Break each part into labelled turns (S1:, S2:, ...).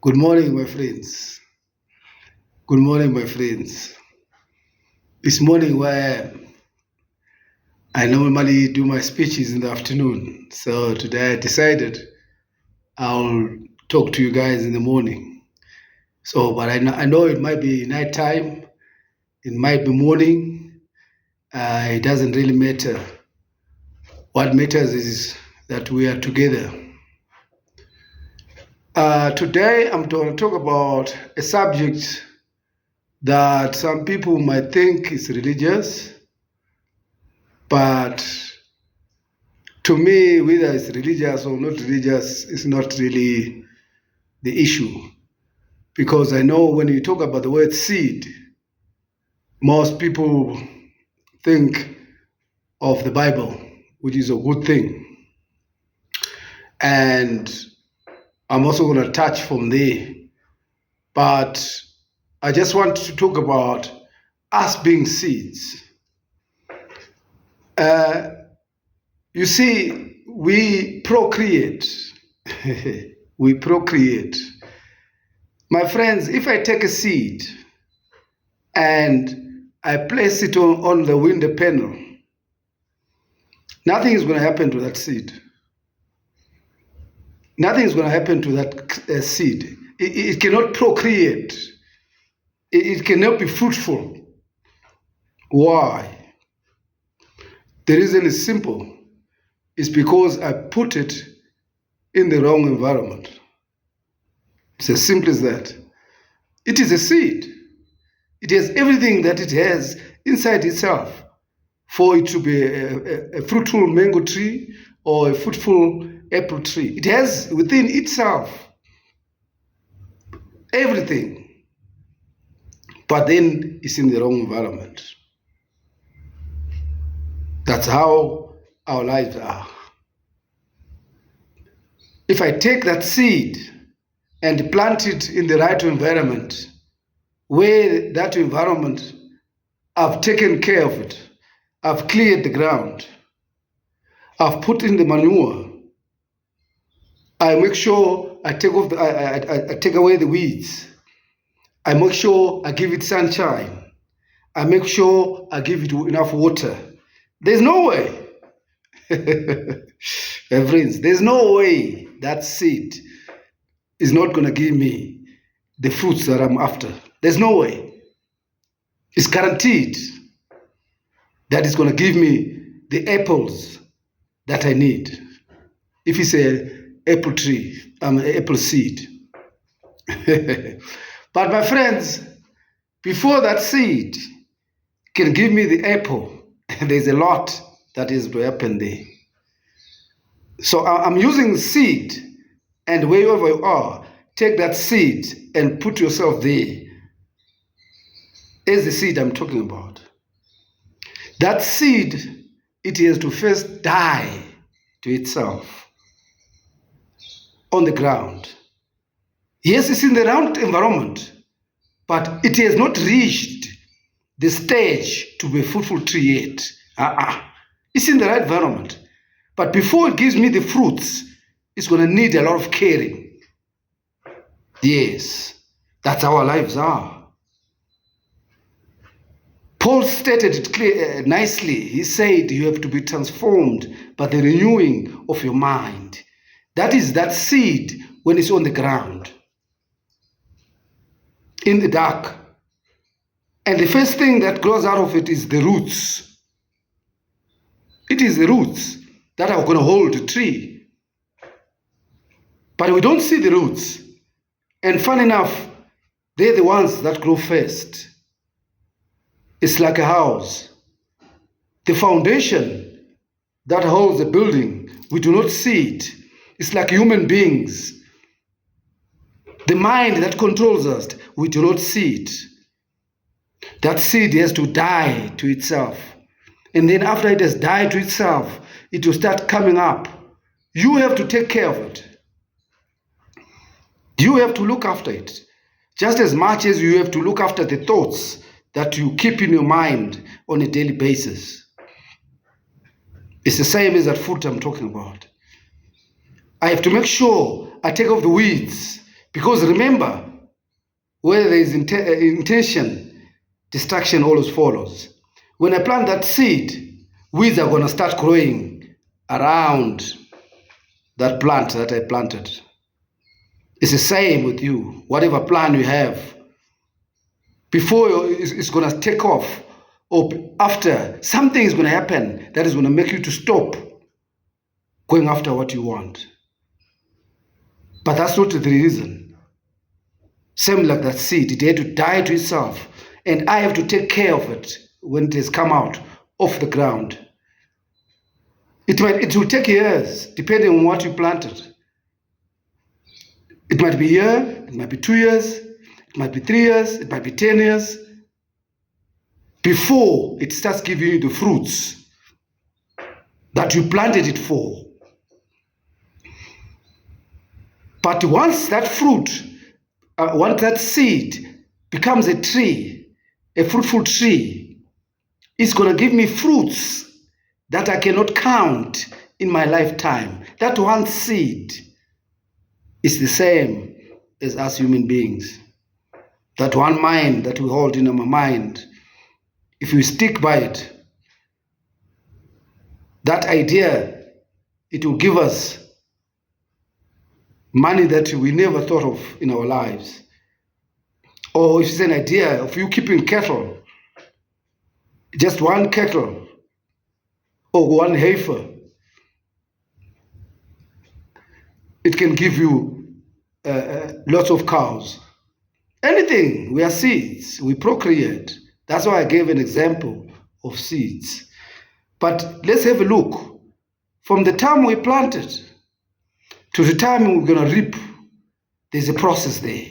S1: Good morning, my friends. Good morning, my friends. It's morning where I normally do my speeches in the afternoon. So today I decided I'll talk to you guys in the morning. But I know it might be nighttime, it might be morning. It doesn't really matter. What matters is that we are together. Today I'm going to talk about a subject that some people might think is religious, but to me, whether it's religious or not religious is not really the issue. Because I know when you talk about the word seed, most people think of the Bible, which is a good thing. And I'm also going to touch from there. But I just want to talk about us being seeds. You see, we procreate. We procreate. My friends, if I take a seed and I place it on the window panel, nothing is going to happen to that seed. Nothing is going to happen to that seed. It cannot procreate. It cannot be fruitful. Why? The reason is simple. It's because I put it in the wrong environment. It's as simple as that. It is a seed. It has everything that it has inside itself for it to be a fruitful mango tree or a fruitful apple tree. It has within itself everything, but then it's in the wrong environment. That's how our lives are. If I take that seed and plant it in the right environment, where that environment, I've taken care of it, I've cleared the ground, I've put in the manure, I make sure I take away the weeds, I make sure I give it sunshine, I make sure I give it enough water. There's no way, my friends, there's no way that seed is not going to give me the fruits that I'm after. There's no way. It's guaranteed that it's going to give me the apples that I need. If it's an apple tree, an apple seed. But my friends, before that seed can give me the apple, there's a lot that is to happen there. So I'm using seed, and wherever you are, take that seed and put yourself there. Is the seed I'm talking about. That seed, it has to first die to itself on the ground. Yes, it's in the round environment, but it has not reached the stage to be a fruitful tree yet. It's in the right environment. But before it gives me the fruits, it's going to need a lot of caring. Yes, that's how our lives are. Paul stated it nicely. He said you have to be transformed by the renewing of your mind. That is that seed when it's on the ground, in the dark. And the first thing that grows out of it is the roots. It is the roots that are going to hold the tree. But we don't see the roots. And fun enough, they're the ones that grow first. It's like a house. The foundation that holds the building, we do not see it. It's like human beings. The mind that controls us, we do not see it. That seed has to die to itself. And then after it has died to itself, it will start coming up. You have to take care of it. You have to look after it. Just as much as you have to look after the thoughts that you keep in your mind on a daily basis. It's the same as that fruit I'm talking about. I have to make sure I take off the weeds Because remember, where there is intention, destruction always follows. When I plant that seed, weeds are going to start growing around that plant that I planted. It's the same with you. Whatever plan you have, before it's going to take off, or after, something is going to happen that is going to make you to stop going after what you want. But that's not the reason. Same like that seed, it had to die to itself, and I have to take care of it when it has come out off the ground. It will take years, depending on what you planted. It might be a year, it might be 2 years, it might be 3 years, it might be 10 years, before it starts giving you the fruits that you planted it for. But once that fruit, once that seed becomes a tree, a fruitful tree, it's going to give me fruits that I cannot count in my lifetime. That one seed is the same as us human beings. That one mind that we hold in our mind, if we stick by it, that idea, it will give us money that we never thought of in our lives. Or if it's an idea of you keeping cattle, just one cattle or one heifer, it can give you lots of cows. Anything, we are seeds, we procreate. That's why I gave an example of seeds. But let's have a look. From the time we planted to the time we're going to reap, there's a process there.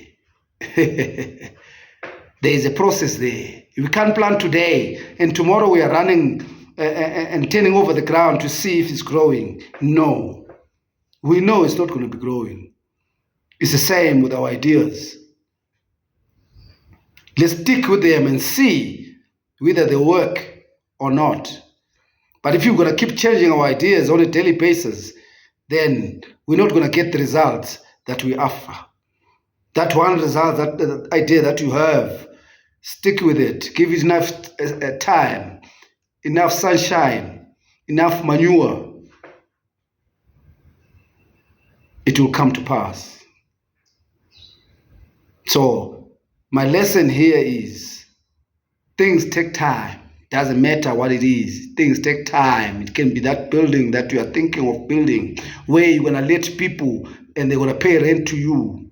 S1: There is a process there. We can't plant today and tomorrow we are running and turning over the ground to see if it's growing. No. We know it's not going to be growing. It's the same with our ideas. Let's stick with them and see whether they work or not. But if you're going to keep changing our ideas on a daily basis, then we're not going to get the results that we offer. That one result, that idea that you have, stick with it. Give it enough time, enough sunshine, enough manure. It will come to pass. So my lesson here is things take time. Doesn't matter what it is. Things take time. It can be that building that you are thinking of building, where you're going to let people and they're going to pay rent to you.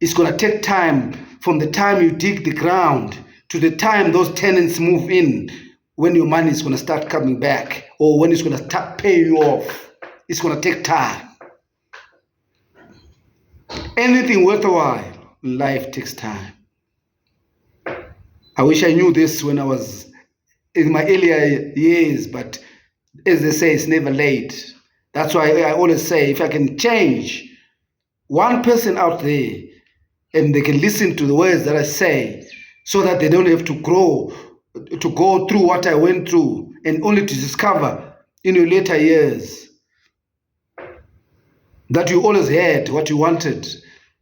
S1: It's going to take time from the time you dig the ground to the time those tenants move in, when your money is going to start coming back or when it's going to start paying you off. It's going to take time. Anything worthwhile in life takes time. I wish I knew this when I was in my earlier years, but as they say, it's never late. That's why I always say, if I can change one person out there and they can listen to the words that I say so that they don't have to go through what I went through and only to discover in your later years that you always had what you wanted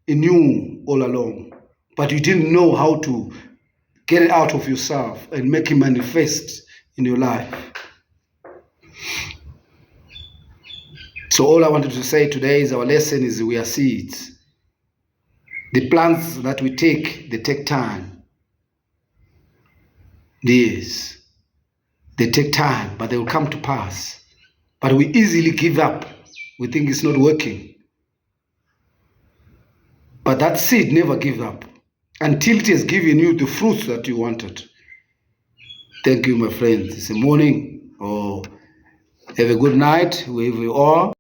S1: in you all along, but you didn't know how to get it out of yourself and make it manifest in your life. So all I wanted to say today is our lesson is we are seeds. The plants that we take, they take time. Yes, they take time, but they will come to pass. But we easily give up. We think it's not working. But that seed never gives up until it has given you the fruits that you wanted. Thank you, my friends. It's a morning, or have a good night, wherever you are.